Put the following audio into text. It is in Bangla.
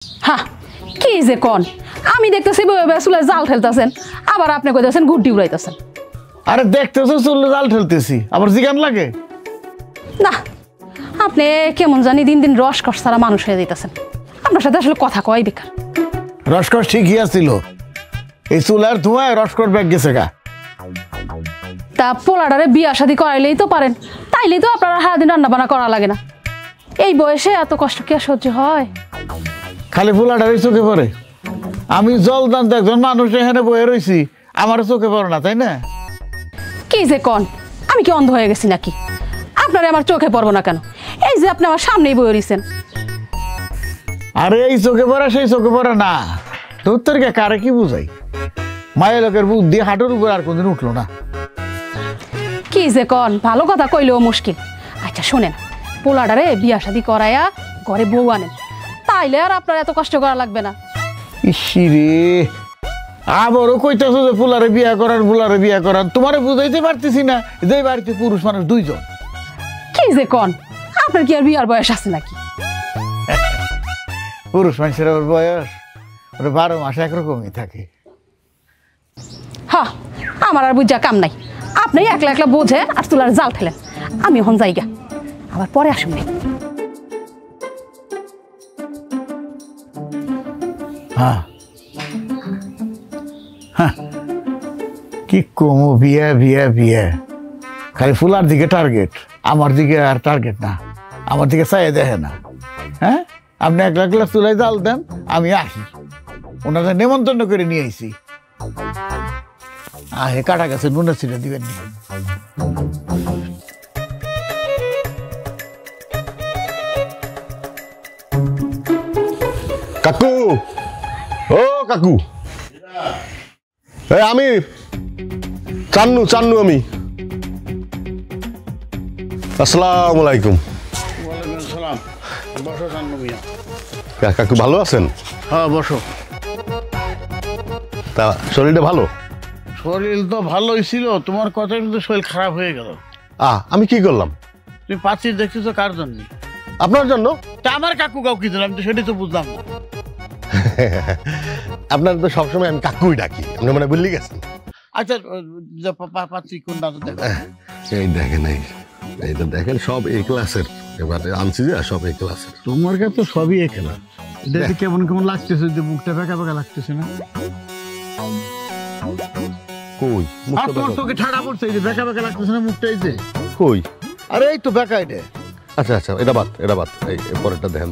হ্যাঁ কি যে কন, আমি দেখতেছি চুলে জাল ঠেলতেছেন, আবার আপনি কইতেছেন গুড্ডি উড়াইতেছেন। আরে দেখতেছো চুলে জাল ঠেলতেছি, আবার জিগান লাগে না, আপনি কেমন জানি দিন দিন রসকস ছাড়া মানুষ হয়ে যেতেছেন। আপনার সাথে আসলে কথা কয় বেকার। রসকস ঠিকই আছিল, এই চুলার ধোঁয়ায় রসকস ব্যাগ গেছে গা। তা পোলাডারে বিয়া শাদি করাইলেই তো পারেন, তাইলেই তো আপনারা সারাদিন রান্না বান্না করা লাগে না। এই বয়সে এত কষ্ট কি আর সহ্য হয়? খালি ফুলাটারই চোখে পড়ে। আমি জল দান্ত একজন মানুষ এখানে বয়ে রয়েছি, আমারও চোখে পড়ে না, তাই না? কি যে কন, আমি কি অন্ধ হয়ে গেছি নাকি? আপনারে আমার চোখে পড়বো না কেন? এই যে আপনি আমার সামনেই বয়ে রয়েছেন। আরে এই চোখে পড়া সেই চোখে পড়া না, তোর কারে কি বুঝাই? মায়ের লোকের বুদ্ধি হাঁটুর উপর আর কোনদিন উঠলো না। কি যে কন, ভালো কথা কইলেও মুশকিল। আচ্ছা শোনেন, পোলাডারে বিয়া শাদি করাইয়া ঘরে বউ আনেন, তাইলে আর আপনার এত কষ্ট করা লাগবে না। ইসিরে, আবারও কইতেছো যে ফুলারে বিয়া করান, তোমারে বুঝাইতে পারতেছি না যে বাড়িতে পুরুষ মানুষ দুইজন। কি যে কন, আপনার কি আর বিয়ার বয়স আছে নাকি? পুরুষ মানুষের আবার বয়স 12 মাস একরকমই থাকে। হ্যাঁ, আমার আর বুঝা কাম নাই। আপনি একলা একলা বোঝেন আর চুলার জাল ঠেলেন। আমি এখন যাইগা, আবার পরে আসুন। হ্যাঁ কি কমো, বিয়া বিয়া বিয়া, খালি ফুলার দিকে টার্গেট, আমার দিকে আর টার্গেট না, আমার দিকে চাইয়ে দেখে না। হ্যাঁ, আপনি একলা একলা চুলাই জাল দেন, আমি আসি, ওনাদের নেমন্তন্ন করে নিয়ে আইছি। আহে কাটা গেছে, নুনের ছিঁড়ে দিবেন নি। কাকু, ও কাকু, আমি চান্নু আমি। আসসালামু আলাইকুম। কাকু ভালো আছেন? হ্যাঁ বসো। তা শরীরটা ভালো? শরীর তো ভালোই ছিল, তোমার কথা কিন্তু শরীর খারাপ হয়ে গেল। আমি কি করলাম? তুমি পাচ্ছিস দেখতেছো কার জন্য? আপনার জন্য। তা আমার কাকু কাউ কি দিলাম, আমি তো সেটাই তো বুঝলাম না। আপনার তো সবসময় আমি কাকুই ডাকি, আপনি মনে ভুলে গেছেন। আচ্ছা পাচ্ছি কোনটা দেখো। এই দেখেন, এইটা দেখেন, সব এ ক্লাসের, এবারে আনছি যে সব এ ক্লাসের। তোমার কাছে তো সবই এখানে। দেখতে কেমন কেমন লাগতেছে, যে মুখটা বেঁকা বেঁকা লাগতেছে না? কই আর তোমার তোকে ঠাড়া পড়ছে, এই যে বেঁকা বেঁকা লাগতেছে না মুখটা? এই যে কই, আরে এই তো বেঁকা। এটা আচ্ছা, এটা বাদ, এই পরেরটা দেখেন।